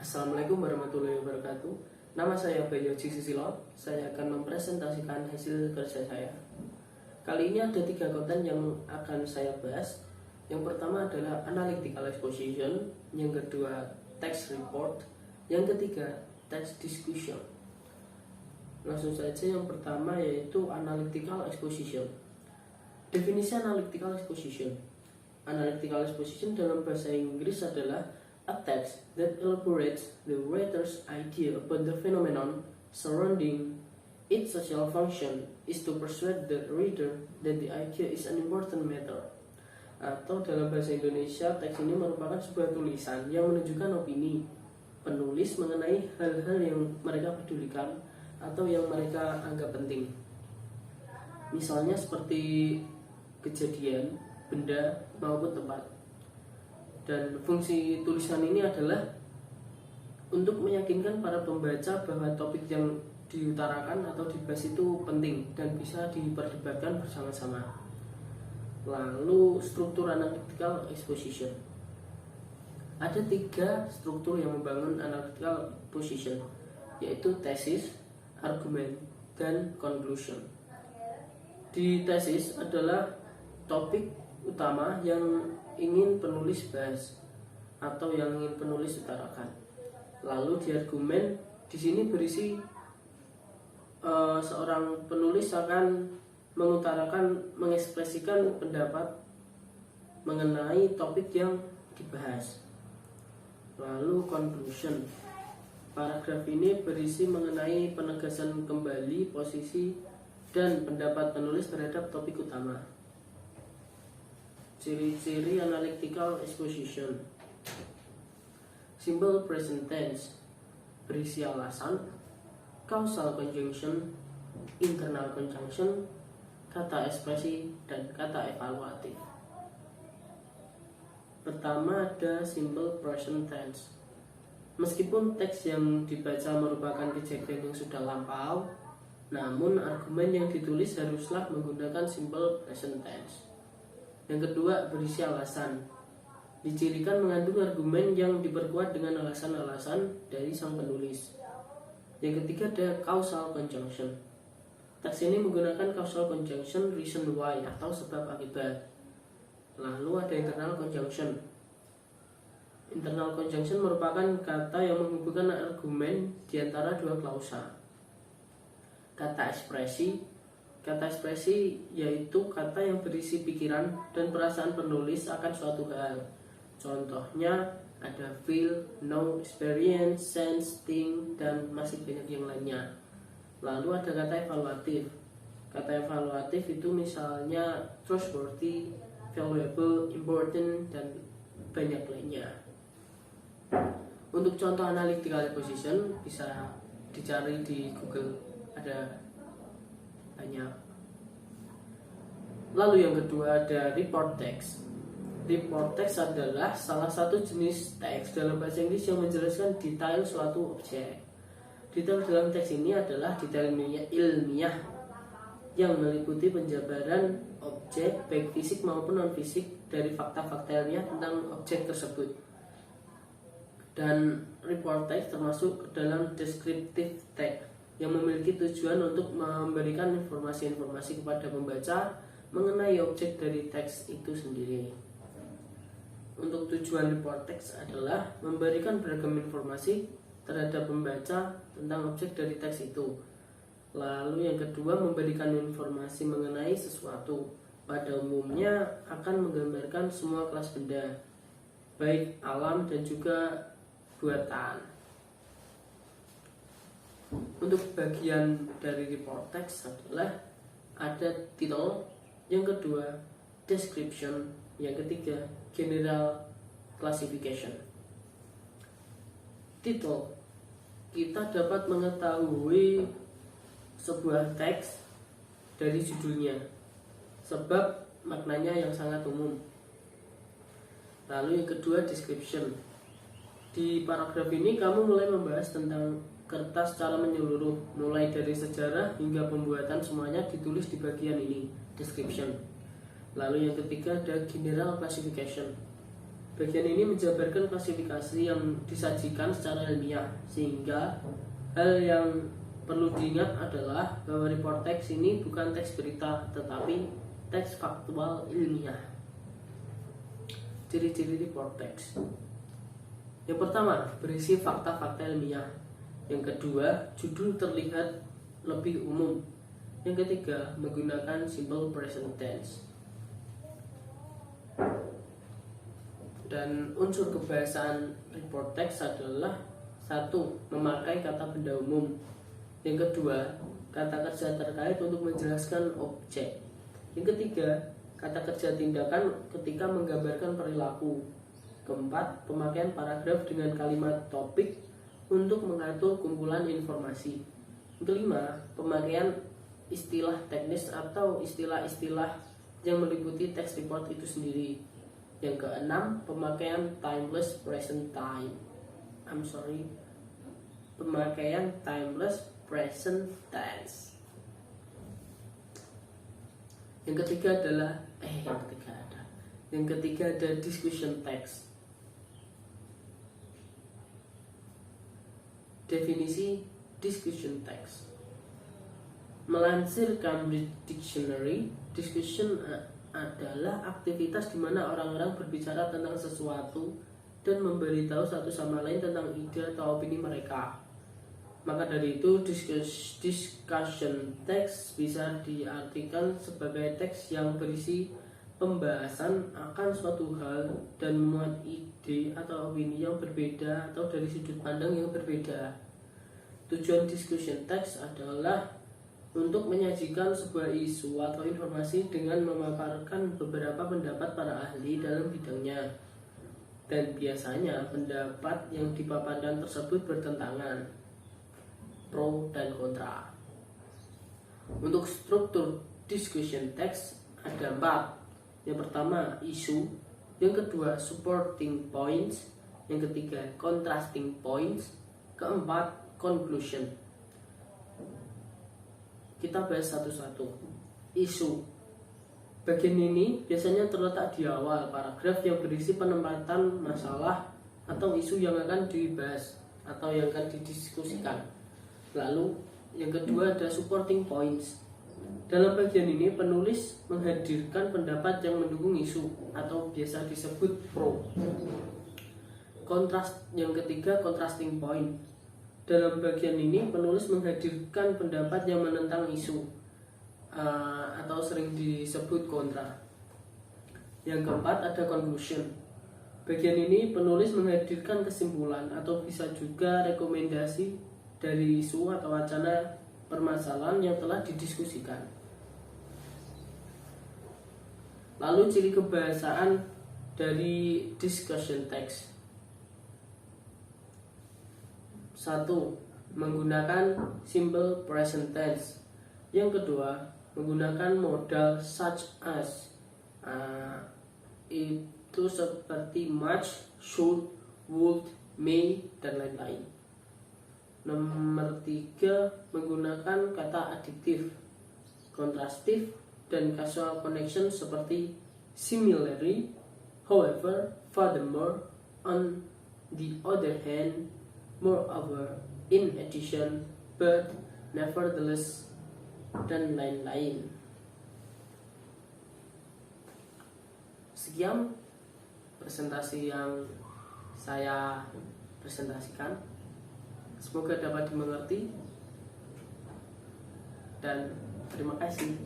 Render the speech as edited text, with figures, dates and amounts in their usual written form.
Assalamualaikum warahmatullahi wabarakatuh. Nama saya Bayu Susilo. Saya akan mempresentasikan hasil kerja saya. Kali ini ada 3 konten yang akan saya bahas. Yang pertama adalah analytical exposition, yang kedua text report, yang ketiga text discussion. Langsung saja, yang pertama yaitu analytical exposition. Definisi analytical exposition. Analytical exposition dalam bahasa Inggris adalah a text that elaborates the writer's idea about the phenomenon surrounding its social function is to persuade the reader that the idea is an important matter. Atau dalam bahasa Indonesia, teks ini merupakan sebuah tulisan yang menunjukkan opini penulis mengenai hal-hal yang mereka pedulikan atau yang mereka anggap penting. Misalnya seperti kejadian, benda, maupun tempat. Dan fungsi tulisan ini adalah untuk meyakinkan para pembaca bahwa topik yang diutarakan atau dibahas itu penting dan bisa diperdebatkan bersama-sama. Lalu struktur analytical exposition. Ada 3 struktur yang membangun analytical exposition, yaitu tesis, argumen, dan conclusion. Di tesis adalah topik utama yang ingin penulis bahas atau yang ingin penulis utarakan. Lalu di argumen, di sini berisi seorang penulis akan mengutarakan, mengekspresikan pendapat mengenai topik yang dibahas. Lalu conclusion, paragraf ini berisi mengenai penegasan kembali posisi dan pendapat penulis terhadap topik utama. Ciri-ciri analytical exposition. Simple present tense, berisi alasan, causal conjunction, internal conjunction, kata ekspresi, dan kata evaluatif. Pertama ada simple present tense. Meskipun teks yang dibaca merupakan kejadian yang sudah lampau, namun argumen yang ditulis haruslah menggunakan simple present tense. Yang kedua, berisi alasan. Dicirikan mengandung argumen yang diperkuat dengan alasan-alasan dari sang penulis. Yang ketiga ada causal conjunction. Teks ini menggunakan causal conjunction, reason why atau sebab akibat. Lalu ada internal conjunction. Internal conjunction merupakan kata yang menghubungkan argumen di antara 2 klausa. Kata ekspresi. Kata ekspresi yaitu kata yang berisi pikiran dan perasaan penulis akan suatu hal. Contohnya ada feel, know, experience, sense, think, dan masih banyak yang lainnya. Lalu ada kata evaluatif. Kata evaluatif itu misalnya trustworthy, valuable, important, dan banyak lainnya. Untuk contoh analytical exposition bisa dicari di Google, ada banyak. Lalu yang kedua ada report text. Report text adalah salah satu jenis teks dalam bahasa Inggris yang menjelaskan detail suatu objek. Detail dalam teks ini adalah detail ilmiah yang meliputi penjabaran objek baik fisik maupun non fisik dari fakta-fakta ilmiah tentang objek tersebut. Dan report text termasuk dalam descriptive text yang memiliki tujuan untuk memberikan informasi-informasi kepada pembaca mengenai objek dari teks itu sendiri. Untuk tujuan report text adalah memberikan beragam informasi terhadap pembaca tentang objek dari teks itu. Lalu yang kedua, memberikan informasi mengenai sesuatu. Pada umumnya akan menggambarkan semua kelas benda, baik alam dan juga buatan. Untuk bagian dari report text adalah ada title, yang kedua description, yang ketiga general classification. Title, kita dapat mengetahui sebuah teks dari judulnya sebab maknanya yang sangat umum. Lalu yang kedua description. Di paragraf ini kamu mulai membahas tentang kertas secara menyeluruh, mulai dari sejarah hingga pembuatan, semuanya ditulis di bagian ini, description. Lalu yang ketiga ada general classification. Bagian ini menjabarkan klasifikasi yang disajikan secara ilmiah, sehingga hal yang perlu diingat adalah bahwa report text ini bukan teks berita, tetapi teks faktual ilmiah. Ciri-ciri report text: yang pertama, berisi fakta-fakta ilmiah. Yang kedua, judul terlihat lebih umum. Yang ketiga, menggunakan simple present tense. Dan unsur kebahasaan report text adalah: 1. Memakai kata benda umum. Yang kedua, kata kerja terkait untuk menjelaskan objek. Yang ketiga, kata kerja tindakan ketika menggambarkan perilaku. Keempat, pemakaian paragraf dengan kalimat topik untuk mengatur kumpulan informasi. Yang kelima, pemakaian istilah teknis atau istilah-istilah yang meliputi teks report itu sendiri. Yang keenam, pemakaian timeless present time. Pemakaian timeless present tense. Yang ketiga ada discussion text. Definisi discussion text. Melansir Cambridge Dictionary, discussion adalah aktivitas di mana orang-orang berbicara tentang sesuatu dan memberitahu satu sama lain tentang ide atau opini mereka. Maka dari itu, discussion text bisa diartikan sebagai teks yang berisi pembahasan akan suatu hal dan memuat ide atau opini yang berbeda atau dari sudut pandang yang berbeda. Tujuan discussion text adalah untuk menyajikan sebuah isu atau informasi dengan memaparkan beberapa pendapat para ahli dalam bidangnya, dan biasanya pendapat yang dipaparkan tersebut bertentangan, pro dan kontra. Untuk struktur discussion text ada 4. Yang pertama, isu. Yang kedua, supporting points. Yang ketiga, contrasting points. Keempat, conclusion. Kita bahas satu-satu. Isu. Bagian ini biasanya terletak di awal paragraf yang berisi penempatan masalah atau isu yang akan dibahas atau yang akan didiskusikan. Lalu yang kedua ada supporting points. Dalam bagian ini penulis menghadirkan pendapat yang mendukung isu atau biasa disebut pro. Yang ketiga, contrasting point. Dalam bagian ini penulis menghadirkan pendapat yang menentang isu atau sering disebut kontra. Yang keempat ada conclusion. Bagian ini penulis menghadirkan kesimpulan atau bisa juga rekomendasi dari isu atau wacana permasalahan yang telah didiskusikan. Lalu ciri kebahasaan dari discussion text. 1. Menggunakan simple present tense. Yang kedua, menggunakan modal such as, itu seperti much, should, would, may, dan lain-lain. Nomor 3, menggunakan kata adjektif, kontrastif, dan causal connection seperti similarly, however, furthermore, on the other hand, moreover, in addition, but, nevertheless, dan lain-lain. Sekian presentasi yang saya presentasikan. Semoga dapat dimengerti dan terima kasih.